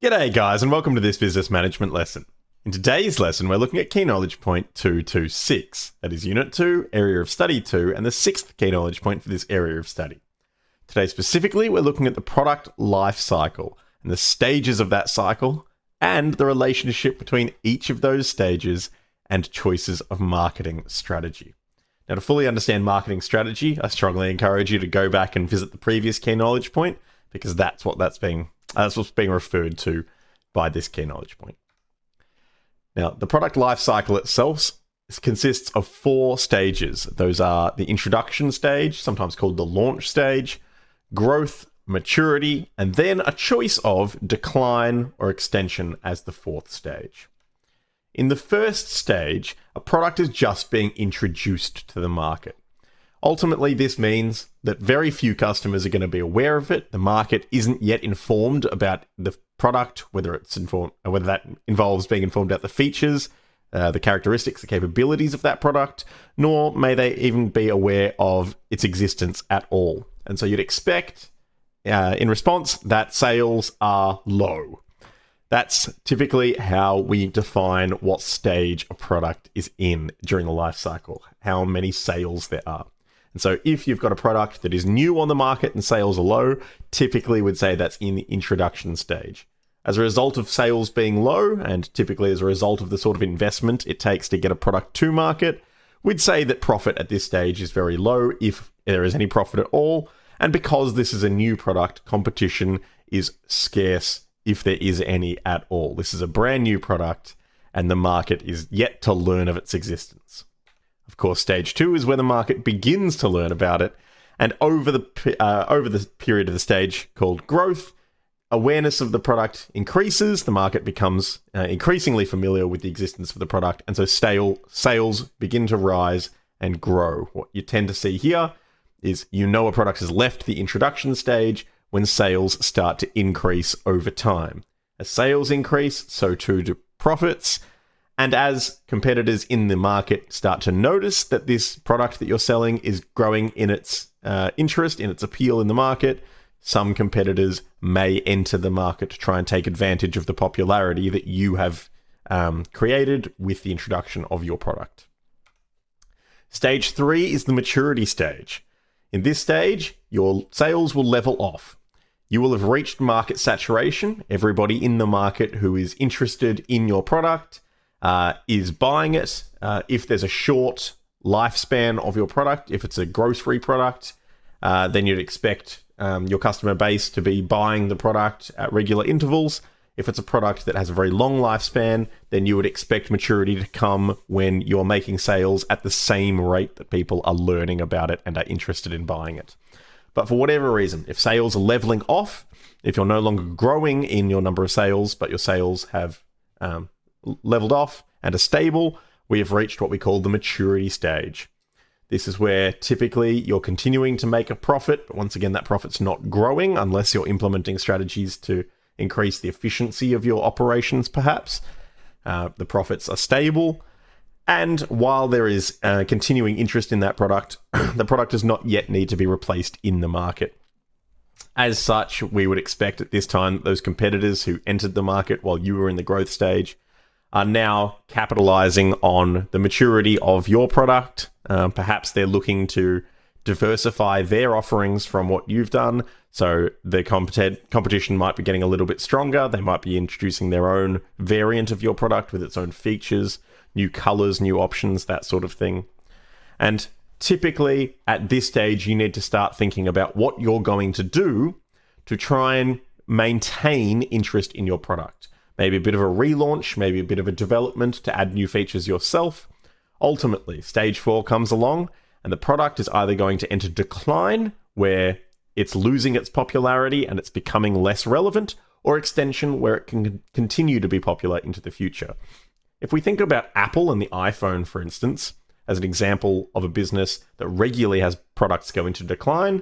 G'day guys, and welcome to this business management lesson. In today's lesson, we're looking at key knowledge point 226. That is unit 2, area of study 2, and the sixth key knowledge point for this area of study. Today specifically, we're looking at the product life cycle and the stages of that cycle and the relationship between each of those stages and choices of marketing strategy. Now, to fully understand marketing strategy, I strongly encourage you to go back and visit the previous key knowledge point because that's what's being referred to by this key knowledge point. Now, the product life cycle itself consists of 4 stages. Those are the introduction stage, sometimes called the launch stage, growth, maturity, and then a choice of decline or extension as the 4th stage. In the first stage, a product is just being introduced to the market. Ultimately, this means that very few customers are going to be aware of it. The market isn't yet informed about the product, whether that involves being informed about the features, the characteristics, the capabilities of that product, nor may they even be aware of its existence at all. And so you'd expect, in response, that sales are low. That's typically how we define what stage a product is in during the life cycle, how many sales there are. And so if you've got a product that is new on the market and sales are low, typically we'd say that's in the introduction stage. As a result of sales being low, and typically as a result of the sort of investment it takes to get a product to market, we'd say that profit at this stage is very low, if there is any profit at all. And because this is a new product, competition is scarce, if there is any at all. This is a brand new product, and the market is yet to learn of its existence. Of course, stage 2 is where the market begins to learn about it, and over the period of the stage called growth, awareness of the product increases, the market becomes increasingly familiar with the existence of the product, and so sales begin to rise and grow. What you tend to see here is a product has left the introduction stage when sales start to increase over time. As sales increase, so too do profits. And as competitors in the market start to notice that this product that you're selling is growing in its interest, in its appeal in the market, some competitors may enter the market to try and take advantage of the popularity that you have created with the introduction of your product. Stage 3 is the maturity stage. In this stage, your sales will level off. You will have reached market saturation. Everybody in the market who is interested in your product is buying it. If there's a short lifespan of your product, if it's a grocery product, then you'd expect your customer base to be buying the product at regular intervals. If it's a product that has a very long lifespan, then you would expect maturity to come when you're making sales at the same rate that people are learning about it and are interested in buying it. But for whatever reason, if sales are leveling off, if you're no longer growing in your number of sales, but your sales have leveled off and are stable, we have reached what we call the maturity stage. This is where typically you're continuing to make a profit, but once again, that profit's not growing unless you're implementing strategies to increase the efficiency of your operations, perhaps. The profits are stable. And while there is continuing interest in that product, the product does not yet need to be replaced in the market. As such, we would expect at this time those competitors who entered the market while you were in the growth stage are now capitalizing on the maturity of your product. Perhaps they're looking to diversify their offerings from what you've done. So the competition might be getting a little bit stronger. They might be introducing their own variant of your product with its own features, new colors, new options, that sort of thing. And typically at this stage, you need to start thinking about what you're going to do to try and maintain interest in your product. Maybe a bit of a relaunch, maybe a bit of a development to add new features yourself. Ultimately, stage 4 comes along and the product is either going to enter decline, where it's losing its popularity and it's becoming less relevant, or extension, where it can continue to be popular into the future. If we think about Apple and the iPhone, for instance, as an example of a business that regularly has products go into decline,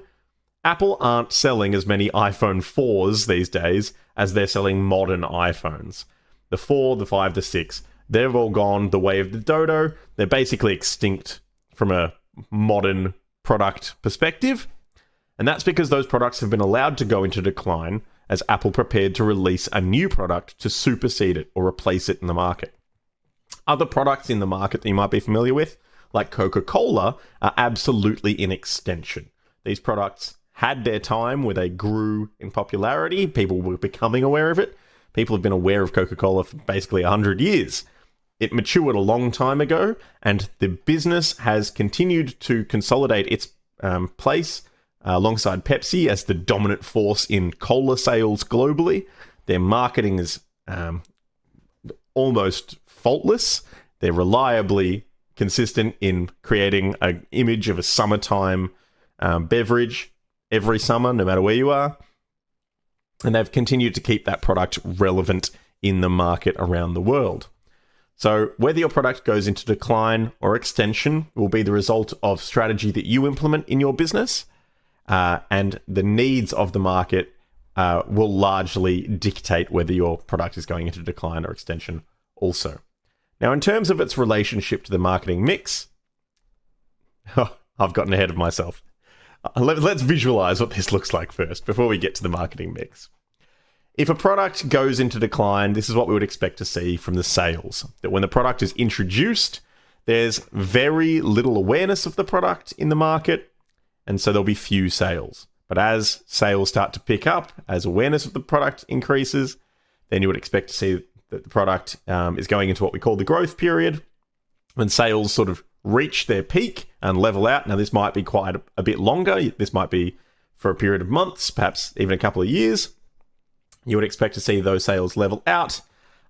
Apple aren't selling as many iPhone 4s these days as they're selling modern iPhones. The 4, the 5, the 6, they've all gone the way of the dodo. They're basically extinct from a modern product perspective. And that's because those products have been allowed to go into decline as Apple prepared to release a new product to supersede it or replace it in the market. Other products in the market that you might be familiar with, like Coca-Cola, are absolutely in extension. These products had their time where they grew in popularity. People were becoming aware of it. People have been aware of Coca-Cola for basically 100 years. It matured a long time ago, and the business has continued to consolidate its place alongside Pepsi as the dominant force in cola sales globally. Their marketing is almost faultless. They're reliably consistent in creating an image of a summertime beverage every summer, no matter where you are. And they've continued to keep that product relevant in the market around the world. So whether your product goes into decline or extension will be the result of strategy that you implement in your business, and the needs of the market will largely dictate whether your product is going into decline or extension also. Now, in terms of its relationship to the marketing mix, I've gotten ahead of myself. Let's visualize what this looks like first before we get to the marketing mix. If a product goes into decline, this is what we would expect to see from the sales. That when the product is introduced, there's very little awareness of the product in the market, and so there'll be few sales. But as sales start to pick up, as awareness of the product increases, then you would expect to see that the product is going into what we call the growth period, when sales sort of reach their peak and level out. Now, this might be quite a bit longer. This might be for a period of months, perhaps even a couple of years. You would expect to see those sales level out,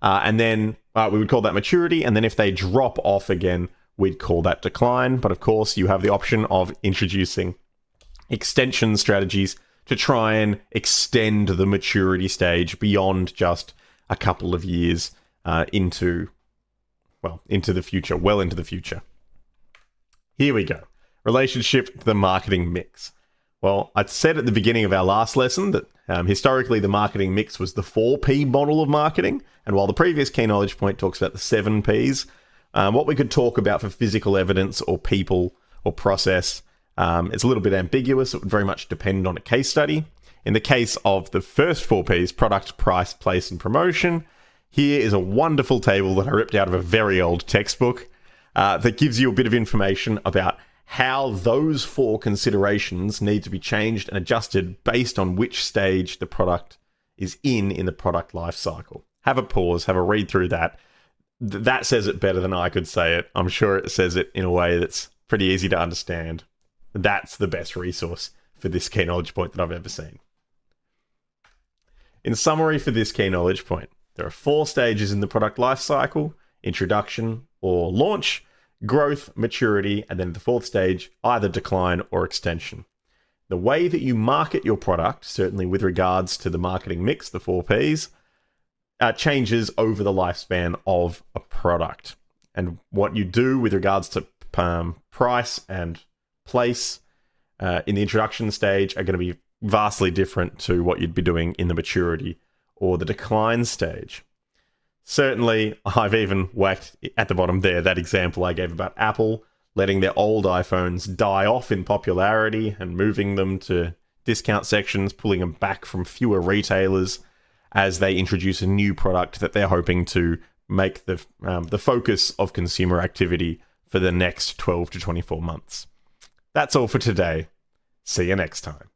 and then we would call that maturity. And then if they drop off again, we'd call that decline. But of course, you have the option of introducing extension strategies to try and extend the maturity stage beyond just a couple of years into the future, well into the future. Here we go. Relationship to the marketing mix. Well, I said at the beginning of our last lesson that historically the marketing mix was the 4P model of marketing. And while the previous key knowledge point talks about the 7 Ps, what we could talk about for physical evidence or people or process, it's a little bit ambiguous. It would very much depend on a case study. In the case of the first 4 Ps, product, price, place, and promotion, here is a wonderful table that I ripped out of a very old textbook that gives you a bit of information about how those 4 considerations need to be changed and adjusted based on which stage the product is in the product life cycle. Have a pause, have a read through that. That says it better than I could say it. I'm sure it says it in a way that's pretty easy to understand. That's the best resource for this key knowledge point that I've ever seen. In summary for this key knowledge point, there are 4 stages in the product life cycle: introduction or launch, growth, maturity, and then the 4th stage, either decline or extension. The way that you market your product, certainly with regards to the marketing mix, the 4 Ps, changes over the lifespan of a product. And what you do with regards to price and place in the introduction stage are going to be vastly different to what you'd be doing in the maturity or the decline stage. Certainly, I've even whacked at the bottom there that example I gave about Apple letting their old iPhones die off in popularity and moving them to discount sections, pulling them back from fewer retailers as they introduce a new product that they're hoping to make the focus of consumer activity for the next 12 to 24 months. That's all for today. See you next time.